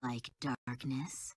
like darkness?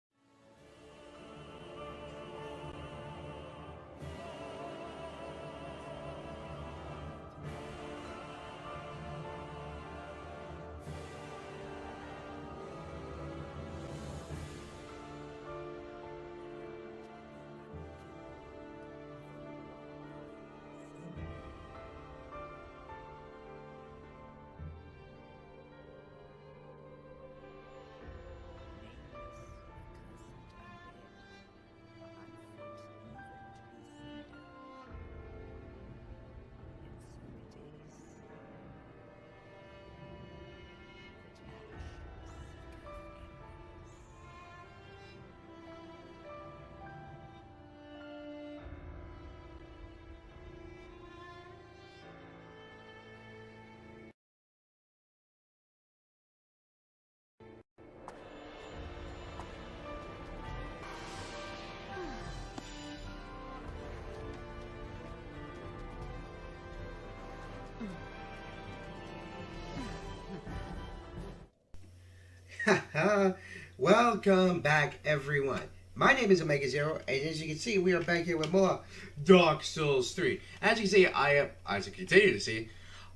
Welcome back, everyone. My name is Omega Zero, and as you can see, we are back here with more Dark Souls 3. As you can see, as you continue to see,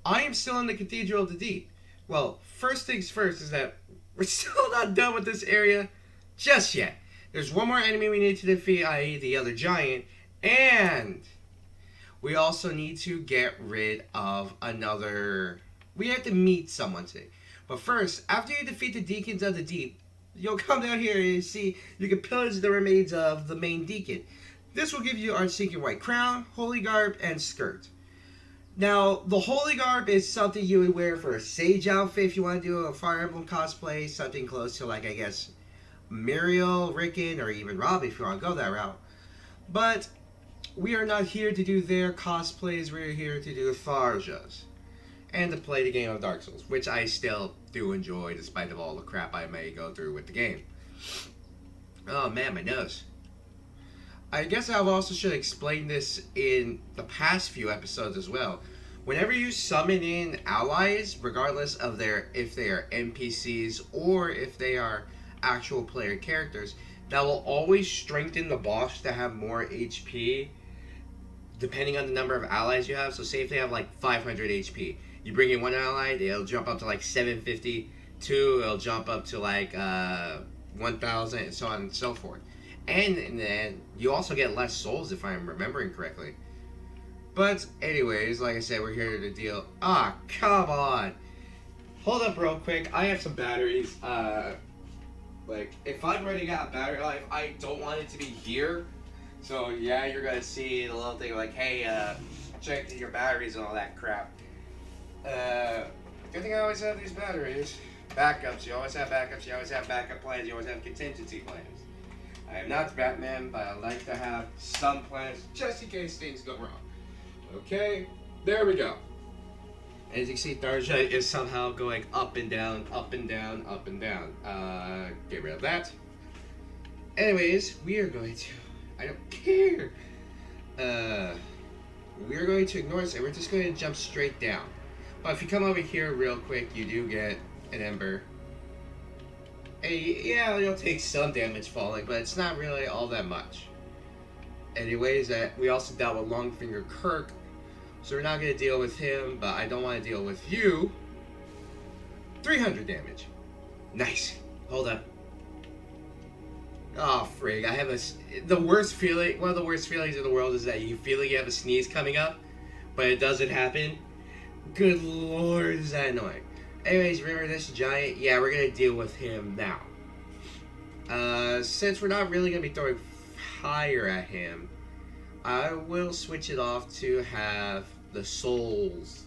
I am still in the Cathedral of the Deep. Well, first things first is that we're still not done with this area just yet. There's one more enemy we need to defeat, i.e. the other giant, and we also need to get rid of another... We have to meet someone today. But first, after you defeat the Deacons of the Deep, you'll come down here and see you can pillage the remains of the main Deacon. This will give you our Seeking White Crown, Holy Garb, and Skirt. Now, the Holy Garb is something you would wear for a Sage outfit if you want to do a Fire Emblem cosplay, something close to, like, I guess, Muriel, Rickon, or even Rob if you want to go that route. But we are not here to do their cosplays, we're here to do Tharja's. And to play the game of Dark Souls, which I still do enjoy despite of all the crap I may go through with the game. Oh man, my nose. I guess I also should explain this in the past few episodes as well. Whenever you summon in allies, regardless of if they are NPCs or if they are actual player characters, that will always strengthen the boss to have more HP depending on the number of allies you have. So say if they have like 500 HP, you bring in one ally, it'll jump up to like 750. Two, it'll jump up to like 1,000, and so on and so forth. And then you also get less souls if I'm remembering correctly. But anyways, like I said, we're here to deal... Ah, come on! Hold up real quick, I have some batteries. Like, if I'm running out of battery life, I don't want it to be here. So yeah, you're gonna see the little thing like, hey, check your batteries and all that crap. Good thing I always have these batteries. Backups, you always have backups, you always have backup plans, you always have contingency plans. I am not Batman, but I like to have some plans just in case things go wrong. Okay, there we go. As you can see, Tharja is somehow going up and down, up and down, up and down. Get rid of that. Anyways, we are going to... I don't care. We're going to ignore this and we're just going to jump straight down. But if you come over here real quick, you do get an ember. And yeah, you'll take some damage falling, but it's not really all that much. Anyways, we also dealt with Longfinger Kirk, so we're not going to deal with him, but I don't want to deal with you. 300 damage. Nice. Hold up. Oh, frig. I have the worst feeling, one of the worst feelings in the world is that you feel like you have a sneeze coming up, but it doesn't happen. Good lord, is that annoying. Anyways, remember this giant? Yeah, we're going to deal with him now. Since we're not really going to be throwing fire at him, I will switch it off to have the souls.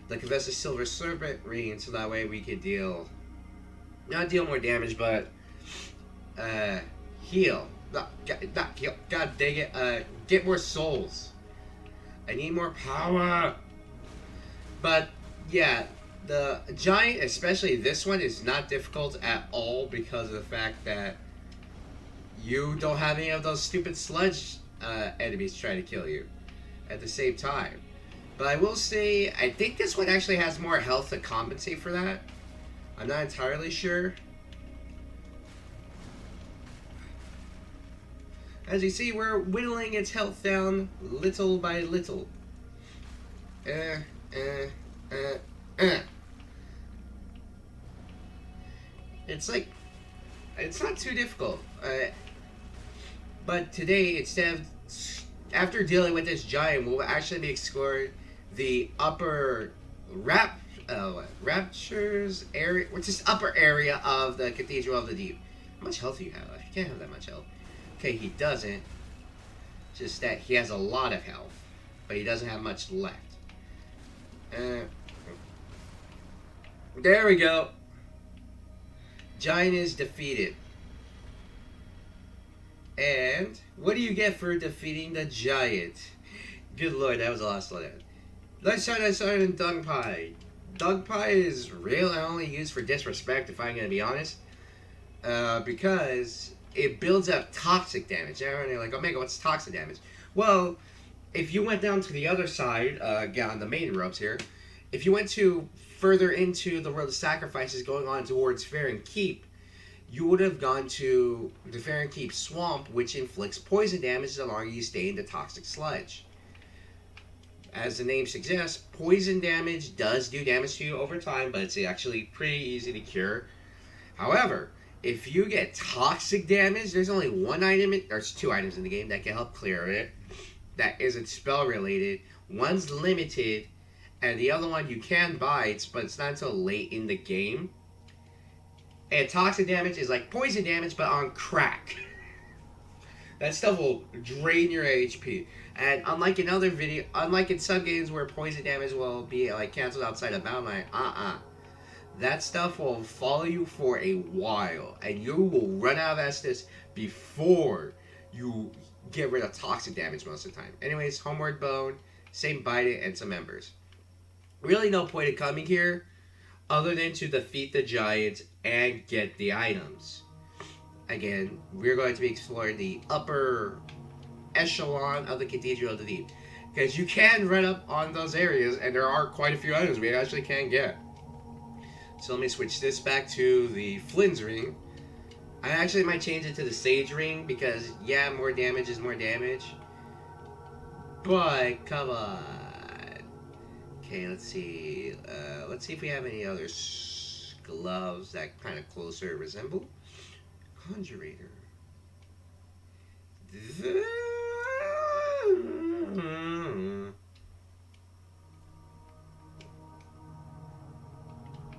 Like if that's a silver serpent ring, so that way we could not deal more damage, but heal. Not heal. God dang it. Get more souls. I need more power. But yeah, the giant, especially this one, is not difficult at all because of the fact that you don't have any of those stupid sludge enemies trying to kill you at the same time. But I will say, I think this one actually has more health to compensate for that. I'm not entirely sure. As you see, we're whittling its health down little by little. Uh, uh, uh. It's like, it's not too difficult. But today, after dealing with this giant, we'll actually be exploring the upper raptures area, which is upper area of the Cathedral of the Deep. How much health do you have? You can't have that much health. Okay, he doesn't. Just that he has a lot of health, but he doesn't have much left. There we go. Giant is defeated. And what do you get for defeating the giant? Good lord, that was a lot of slowdown. Let's start in Dung Pie. Dung Pie is real and only used for disrespect, if I'm going to be honest. Because it builds up toxic damage. Everyone's like, Omega, what's toxic damage? Well, if you went down to the other side, on the main ropes here, if you went to further into the world of sacrifices going on towards Farron Keep, you would have gone to the Farron Keep Swamp, which inflicts poison damage the longer you stay in the toxic sludge. As the name suggests, poison damage does do damage to you over time, but it's actually pretty easy to cure. However, if you get toxic damage, there's only one item, there's two items in the game that can help clear it. That isn't spell related. One's limited, and the other one you can buy, but it's not until late in the game. And toxic damage is like poison damage, but on crack. That stuff will drain your HP. And unlike in some games where poison damage will be like canceled outside of bound line, that stuff will follow you for a while, and you will run out of Estus before you get rid of toxic damage most of the time. Anyways, Homeward Bone, same bite it, and some embers. Really no point in coming here other than to defeat the giant and get the items. Again, we're going to be exploring the upper echelon of the Cathedral of the Deep, because you can run up on those areas, and there are quite a few items we actually can get. So let me switch this back to the Flynn's Ring. I actually might change it to the Sage Ring, because, yeah, more damage is more damage. But, come on. Okay, let's see. Let's see if we have any other gloves that kind of closer resemble. Conjurator.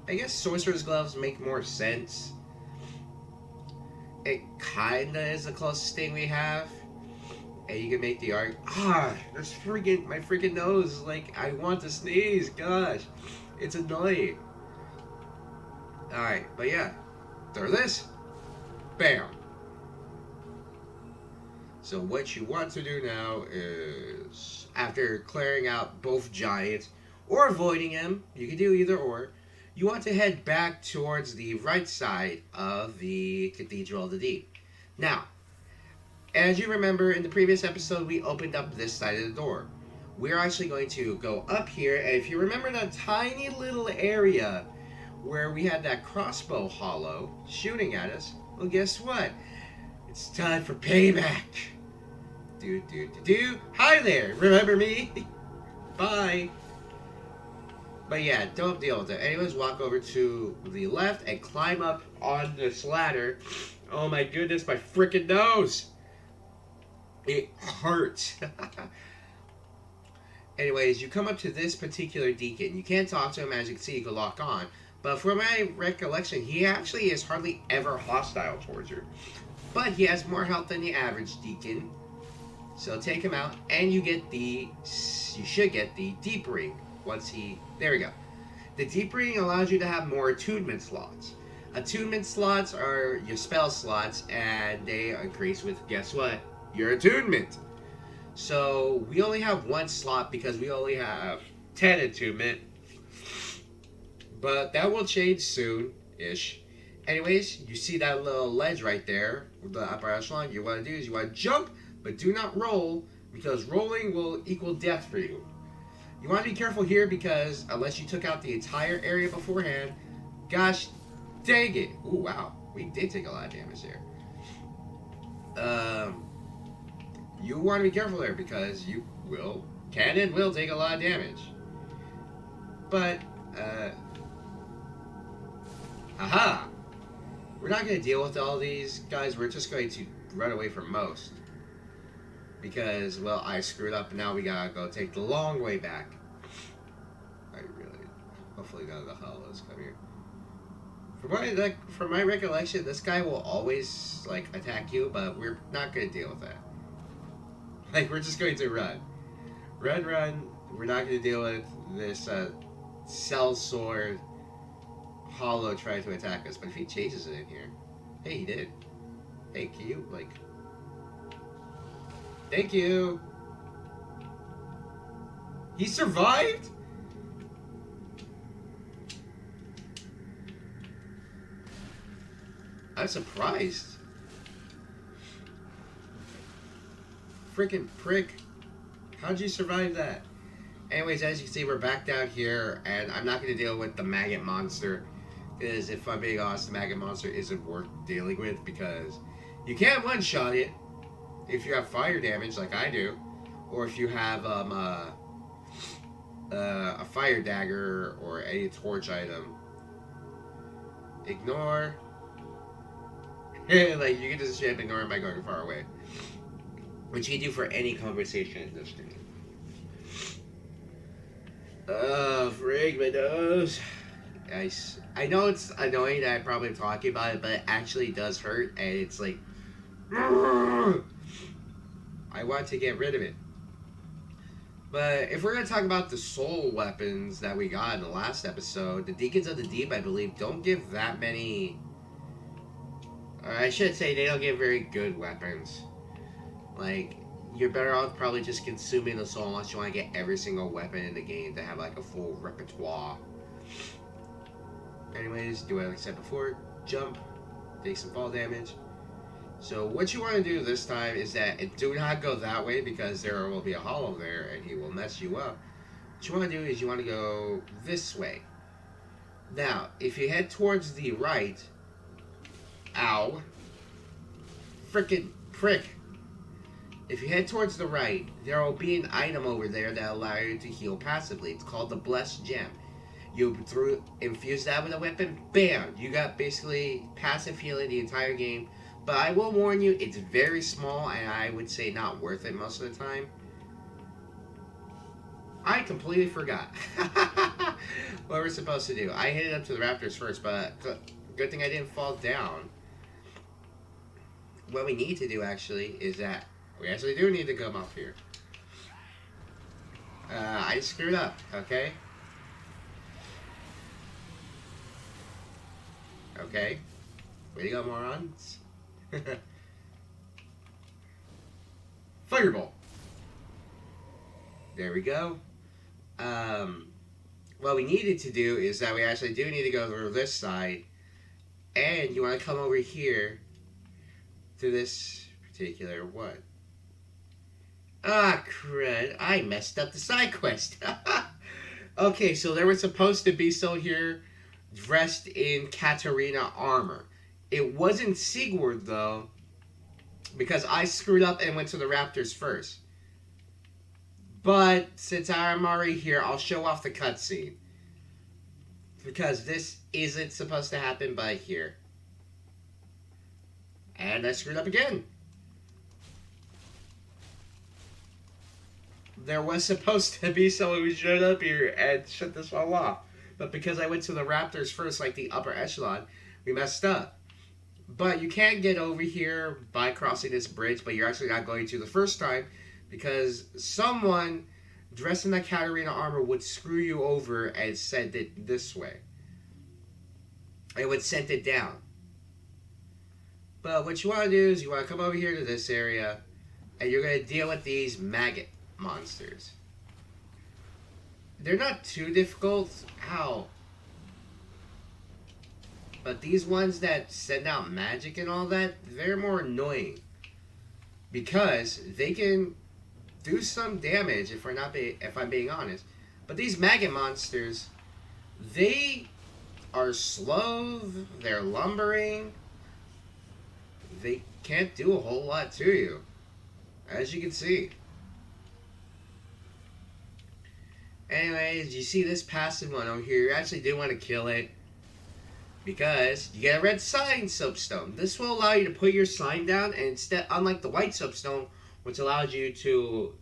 I guess Sorcerer's Gloves make more sense. It kinda is the closest thing we have. And you can make the art. There's my freaking nose. Like, I want to sneeze. Gosh. It's annoying. Alright, but yeah. Throw this. Bam. So what you want to do now is, after clearing out both giants, or avoiding them, you can do either or, you want to head back towards the right side of the Cathedral of the Deep. Now, as you remember, in the previous episode, we opened up this side of the door. We're actually going to go up here, and if you remember that tiny little area where we had that crossbow hollow shooting at us, well, guess what? It's time for payback. Hi there, remember me? Bye. But yeah, don't deal with it. Anyways, walk over to the left and climb up on this ladder. Oh my goodness, my freaking nose! It hurts. Anyways, you come up to this particular deacon. You can't talk to him, as you can see, you can lock on. But from my recollection, he actually is hardly ever hostile towards you. But he has more health than the average deacon. So take him out, and you should get the deep ring. There we go. The deep ring allows you to have more attunement slots. Attunement slots are your spell slots, and they increase with, guess what? Your attunement. So we only have one slot because we only have 10 attunement. But that will change soon-ish. Anyways, you see that little ledge right there with the upper echelon. You want to do is you want to jump, but do not roll, because rolling will equal death for you. You want to be careful here because unless you took out the entire area beforehand, gosh dang it. Ooh, wow. We did take a lot of damage there. you want to be careful there because you can and will take a lot of damage. But, aha! We're not going to deal with all these guys. We're just going to run away from most. Because, well, I screwed up and now we gotta go take the long way back. Hopefully none of the hollows come here. From my recollection, this guy will always, like, attack you, but we're not going to deal with that. Like, we're just going to run. Run. We're not going to deal with this, sellsword hollow trying to attack us. But if he chases it in here... Hey, he did. Hey, can you, like... Thank you! He survived?! I'm surprised. Freaking prick. How'd you survive that? Anyways, as you can see, we're back down here, and I'm not going to deal with the maggot monster, because if I'm being honest, the maggot monster isn't worth dealing with, because you can't one-shot it if you have fire damage like I do, or if you have a fire dagger or any torch item. Ignore. Like, you can just straight up ignore him by going far away. Which you can do for any conversation in this game. Oh, frig my nose. I know it's annoying that I'm probably talking about it, but it actually does hurt, and it's like... I want to get rid of it. But if we're going to talk about the soul weapons that we got in the last episode, the Deacons of the Deep, I believe, don't give that many... I should say they don't give very good weapons. Like, you're better off probably just consuming the soul unless you want to get every single weapon in the game to have like a full repertoire. Anyways, do what I said before. Jump. Take some fall damage. So what you want to do this time is that do not go that way because there will be a hollow there and he will mess you up. What you want to do is you want to go this way. Now, if you head towards the right... Ow. Frickin' prick. If you head towards the right, there will be an item over there that allows you to heal passively. It's called the Blessed Gem. You infuse that with a weapon, bam! You got basically passive healing the entire game. But I will warn you, it's very small and I would say not worth it most of the time. I completely forgot what we're supposed to do. I hit it up to the raptors first, but good thing I didn't fall down. What we need to do, actually, is that we actually do need to come up here. I screwed up, okay? Okay. Way to go, morons. Fireball. There we go. What we needed to do is that we actually do need to go through this side. And you want to come over here to this particular one. Ah, crud. I messed up the side quest. Okay, so there was supposed to be someone here dressed in Katarina armor. It wasn't Sigurd, though, because I screwed up and went to the raptors first. But since I'm already here, I'll show off the cutscene. Because this isn't supposed to happen by here. And I screwed up again. There was supposed to be someone who showed up here and shut this all off. But because I went to the raptors first, like the upper echelon, we messed up. But you can't get over here by crossing this bridge, but you're actually not going to the first time because someone dressed in that Katarina armor would screw you over and send it this way. It would send it down. But what you want to do is you want to come over here to this area and you're going to deal with these maggot monsters. They're not too difficult. Ow. But these ones that send out magic and all that, they're more annoying. Because they can do some damage if I'm being honest. But these maggot monsters, they are slow, they're lumbering. They can't do a whole lot to you. as you can see. Anyways, you see this passive one over here. You actually do want to kill it because you get a red sign soapstone. This will allow you to put your sign down, and instead, unlike the white soapstone, which allows you to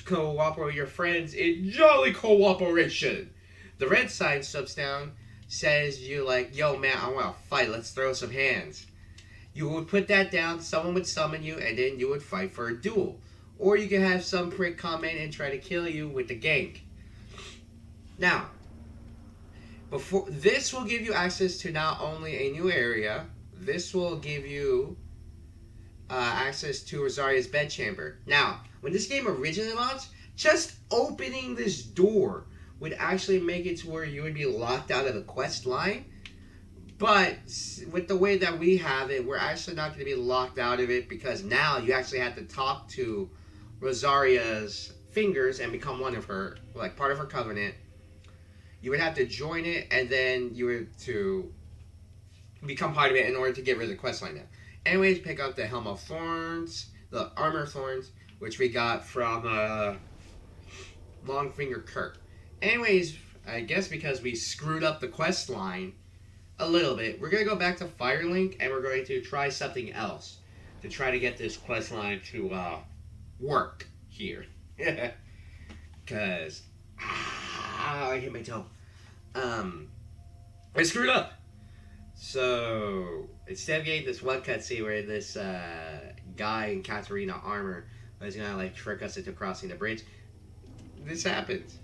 cooperate with your friends in jolly cooperation, the red sign soapstone says you like, yo man, I want to fight. Let's throw some hands. You would put that down, someone would summon you, and then you would fight for a duel. Or you could have some prick come in and try to kill you with the gank. Now, before this will give you access to not only a new area, this will give you access to Rosaria's bedchamber. Now, when this game originally launched, just opening this door would actually make it to where you would be locked out of the quest line. But with the way that we have it, we're actually not going to be locked out of it, because now you actually have to talk to Rosaria's fingers and become one of her, like part of her covenant. You would have to join it, and then you would to become part of it in order to get rid of the quest line now. Anyways, pick up the Helm of Thorns, the Armor of Thorns, which we got from Longfinger Kirk. Anyways, I guess because we screwed up the quest line a little bit, we're going to go back to Firelink, and we're going to try something else to try to get this quest line to work here. Because I hit my toe. I screwed up. So instead of getting this one cutscene where this guy in Katarina armor was gonna like trick us into crossing the bridge, this happens.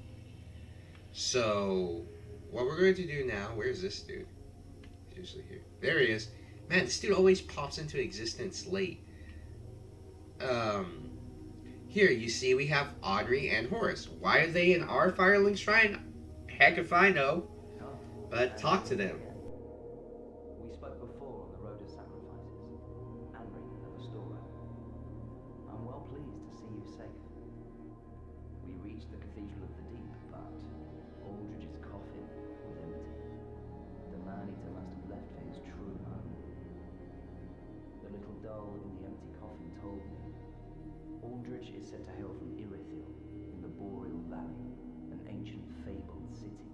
So what we're going to do now? Where's this dude? He's usually here. There he is. Man, this dude always pops into existence late. Here you see we have Audrey and Horace. Why are they in our Firelink Shrine? Heck if I know. But talk to them. We spoke before on the road of sacrifices. Anri, the restorer. I'm well pleased to see you safe. We reached the Cathedral of the Deep, but Aldrich's coffin was empty. The man-eater must have left for his true home. The little doll in the empty coffin told me Aldrich is said to hail from Irithyll in the Boreal Valley, an ancient fabled city.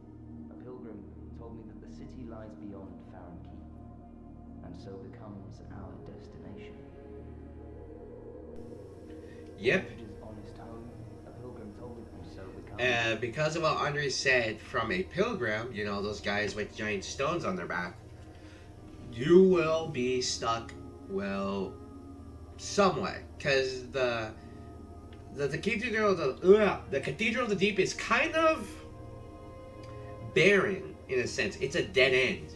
A pilgrim told me that the city lies beyond Farron Keep, and so becomes our destination. Yep. Aldrich's honest home, a pilgrim told me, and so becomes... Because of what Andre said, from a pilgrim, you know, those guys with giant stones on their back, you will be stuck, well, somewhat, because the Cathedral of the Deep is kind of barren in a sense. It's a dead end,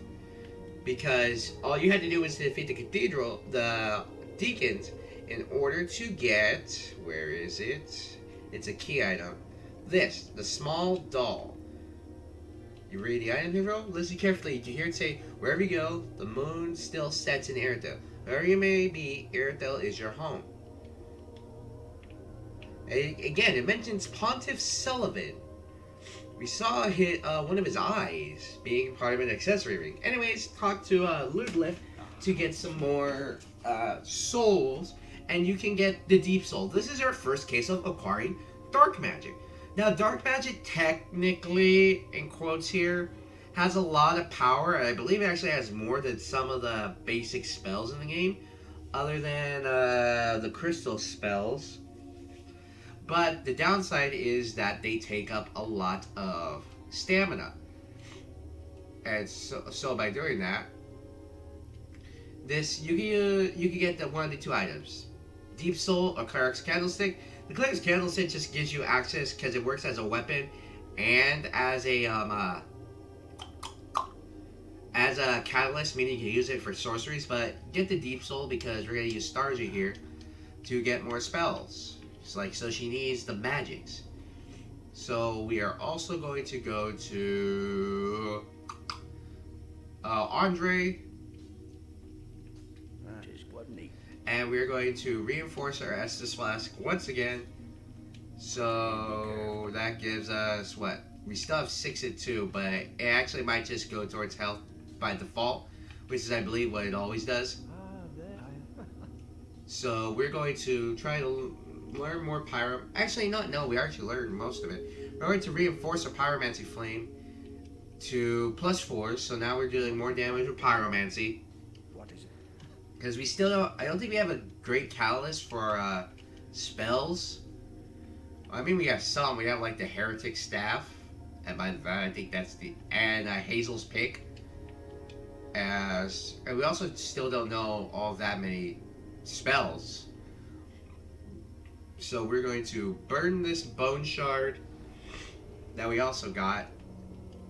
because all you had to do was to defeat the deacons, in order to get, where is it? It's a key item. This, the small doll. You read the item here, listen carefully. You hear it say, wherever you go, the moon still sets in Irithyll. Wherever you may be, Irithyll is your home. And again, it mentions Pontiff Sullivan. We saw one of his eyes being part of an accessory ring. Anyways, talk to Ludlif to get some more souls, and you can get the Deep Soul. This is our first case of acquiring dark magic. Now, dark magic technically, in quotes here, has a lot of power, and I believe it actually has more than some of the basic spells in the game, other than the crystal spells. But the downside is that they take up a lot of stamina. And so by doing that, this you can get the one of the two items. Deep Soul or Cleric's Candlestick. The Cleric's Candlestick just gives you access because it works as a weapon and as a catalyst, meaning you can use it for sorceries, but get the Deep Soul because we're going to use Tharja here to get more spells. So she needs the magics. So we are also going to go to Andre, and we're going to reinforce our Estus Flask once again. So that gives us what? We still have 6 and 2, but it actually might just go towards health by default, which is I believe what it always does. So we're going to try to learn more pyro. Actually, not. No, we actually learned most of it. We're going to reinforce our pyromancy flame to +4. So now we're doing more damage with pyromancy. What is it? Because we still don't. I don't think we have a great catalyst for spells. I mean, we have some. We have like the heretic staff, and by that I think that's and Hazel's pick. And we also still don't know all that many spells. So we're going to burn this bone shard that we also got,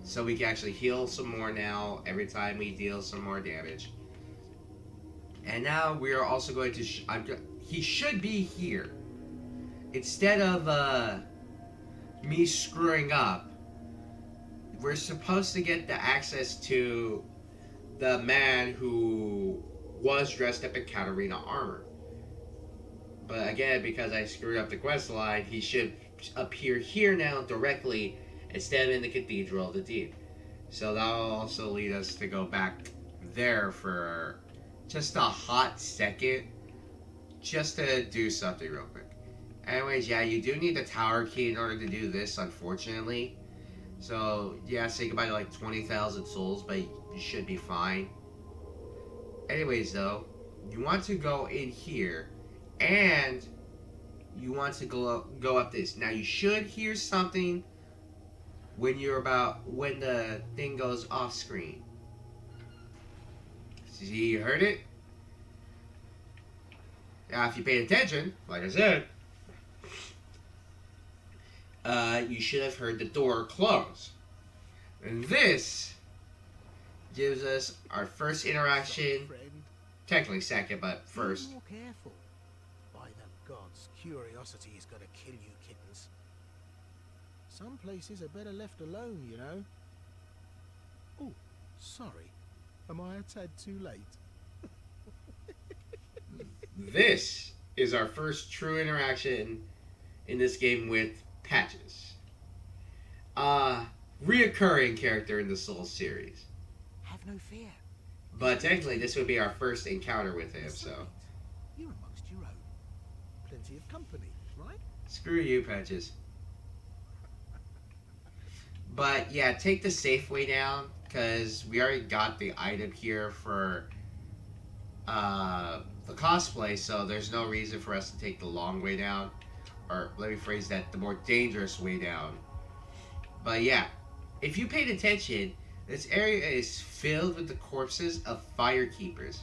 so we can actually heal some more now every time we deal some more damage. And now we are also going to he should be here. Instead of me screwing up, we're supposed to get the access to the man who was dressed up in Katarina armor. But again, because I screwed up the quest line, he should appear here now directly instead of in the Cathedral of the Deep. So that'll also lead us to go back there for just a hot second, just to do something real quick. Anyways, yeah, you do need the tower key in order to do this, unfortunately. So, yeah, say goodbye to like 20,000 souls, but you should be fine. Anyways, though, you want to go in here, and you want to go up this. Now, you should hear something when when the thing goes off screen. See, you heard it? Now, if you paid attention, like I said, you should have heard the door close. And this gives us our first interaction. Technically second, but first. Be more careful. By the gods, curiosity is going to kill you, kittens. Some places are better left alone, you know. Oh, sorry. Am I a tad too late? This is our first true interaction in this game with Patches. Reoccurring character in the Souls series. Have no fear. But technically this would be our first encounter with him, so. You're amongst your own. Plenty of company, right? Screw you, Patches. But yeah, take the safe way down, because we already got the item here for the cosplay, so there's no reason for us to take the long way down. Or let me phrase that, the more dangerous way down. But yeah, if you paid attention, this area is filled with the corpses of firekeepers,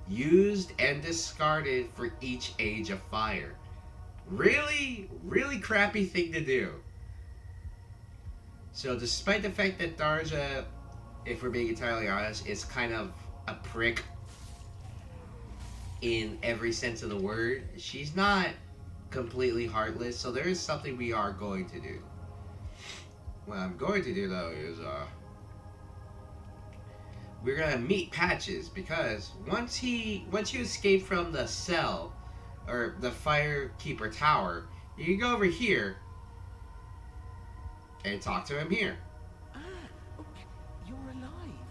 used and discarded for each age of fire. Really, really crappy thing to do. So despite the fact that Tharja, if we're being entirely honest, is kind of a prick in every sense of the word, she's not completely heartless, so there is something we are going to do. What I'm going to do, though, is we're gonna meet Patches, because once you escape from the cell or the firekeeper tower, you can go over here and talk to him here. Ah, okay. You're alive.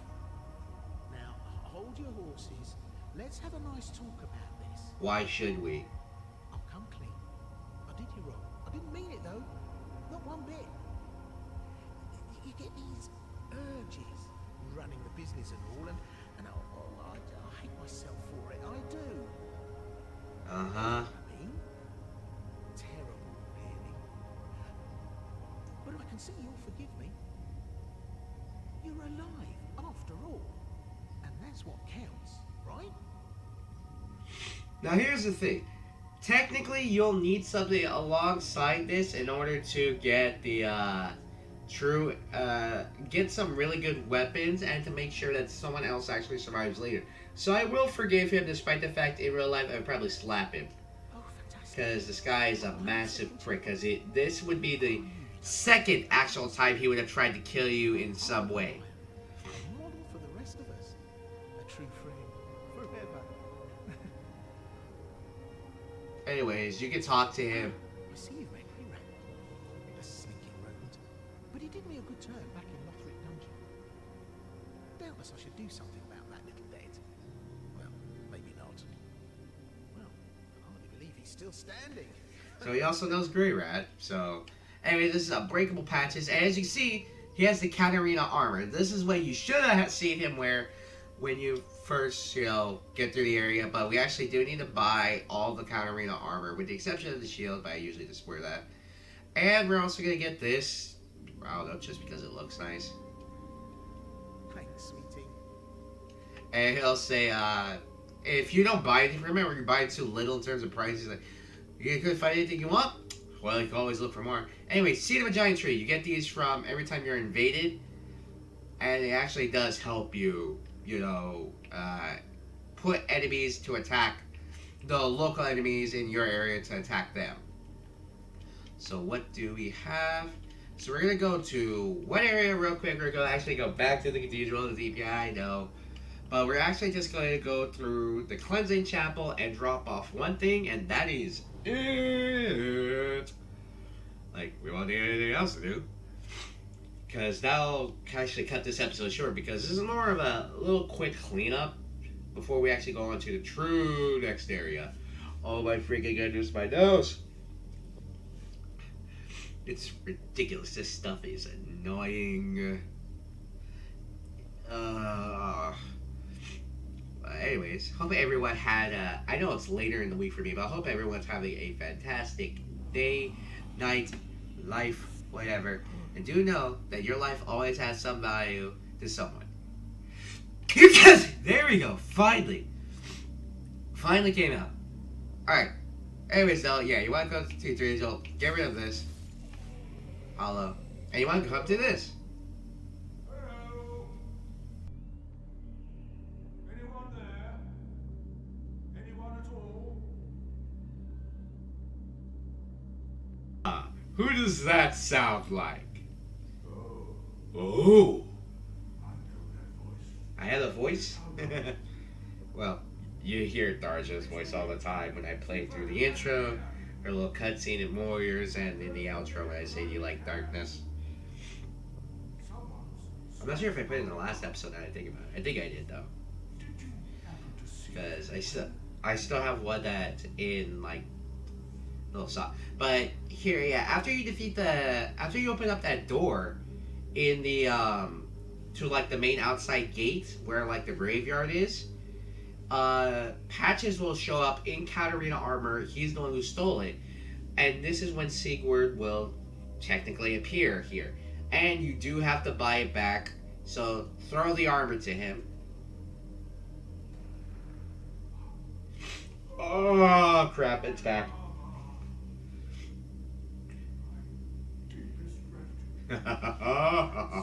Now, hold your horses. Let's have a nice talk about this. Why should we? I'll come clean. I did you wrong. I didn't mean it, though. Not one bit. You get these urges, running the business and all, and I hate myself for it. I do. Uh-huh. I mean, terrible, really. But I can see you'll forgive me. You're alive, after all. And that's what counts, right? Now here's the thing. Technically, you'll need something alongside this in order to get the get some really good weapons and to make sure that someone else actually survives later. So I will forgive him, despite the fact in real life I would probably slap him. Oh, fantastic. Because this guy is a massive prick. Because this would be the second actual time he would have tried to kill you in some way. A model for the rest of us. A true friend. Forever. Anyways, you can talk to him. I see you've made me rat. A slinking rodent. But he did me a good turn back in Lothric Dungeon. Doubtless I should do something about that little dead. Well, maybe not. Well, I hardly believe he's still standing. So he also knows Grey Rat. So, anyway, this is Unbreakable Patches. And as you can see, he has the Catarina armor. This is what you should have seen him wear when you first, get through the area. But we actually do need to buy all the Catarina armor, with the exception of the shield, but I usually just wear that. And we're also going to get this. I don't know, just because it looks nice. Thanks, sweetie. And he'll say, if you don't buy anything, remember, you're buying too little in terms of prices. Like, you couldn't find anything you want? Well, you can always look for more. Anyway, Seed of a Giant Tree. You get these from every time you're invaded. And it actually does help you, put enemies to attack the local enemies in your area to attack them. So what do we have? So we're going to go to what area real quick? We're going to actually go back to the Cathedral of the Deep. Yeah, I know. But we're actually just going to go through the Cleansing Chapel and drop off one thing, and that is it. Like, we won't need anything else to do. Because that'll actually cut this episode short, because this is more of a little quick cleanup before we actually go on to the true next area. Oh my freaking goodness, my nose! It's ridiculous. This stuff is annoying. Anyways, hope everyone had I know it's later in the week for me, but I hope everyone's having a fantastic day, night, life, whatever. And do know that your life always has some value to someone. There we go. Finally came out. Alright. Anyways, though, yeah, you want to go to 2, 3, so get rid of this. Hollow. And you want to go up to this. Hello? Anyone there? Anyone at all? Who does that sound like? Oh, Oh. I know that voice. I had a voice? Well, you hear Tharja's voice all the time when I play through the intro, her little cutscene in Warriors, and in the outro when I say you like darkness. I'm not sure if I put it in the last episode now I think about it. I think I did though. Because I still have one that in like little song. But here, yeah, after you open up that door in the to like the main outside gate where like the graveyard is, Patches will show up in Catarina armor. He's the one who stole it, and this is when Sigurd will technically appear here. And you do have to buy it back, so throw the armor to him. Oh crap! It's back. Deepest gratitude.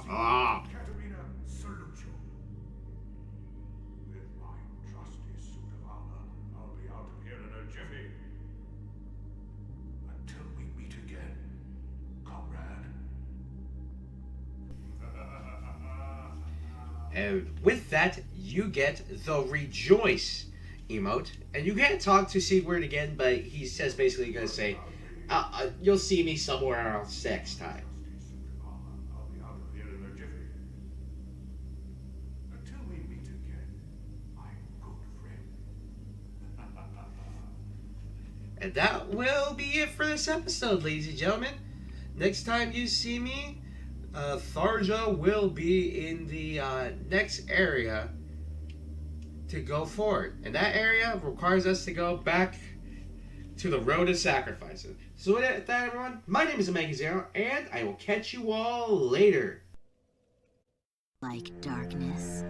Oh, Katerina, salute you. With my trusty suit of armor, I'll be out of here in a jiffy. Until we meet again, comrade. and with that, you get the Rejoice emote, and you can't talk to Sigurd again, but he says basically going to say, "You'll see me somewhere else next time." I'll be out of here in a jiffy. Until we meet again, my good friend. And that will be it for this episode, ladies and gentlemen. Next time you see me, Tharja will be in the next area to go forward. And that area requires us to go back to the Road of Sacrifices. So with that, everyone, my name is Omega Zero, and I will catch you all later. Like darkness.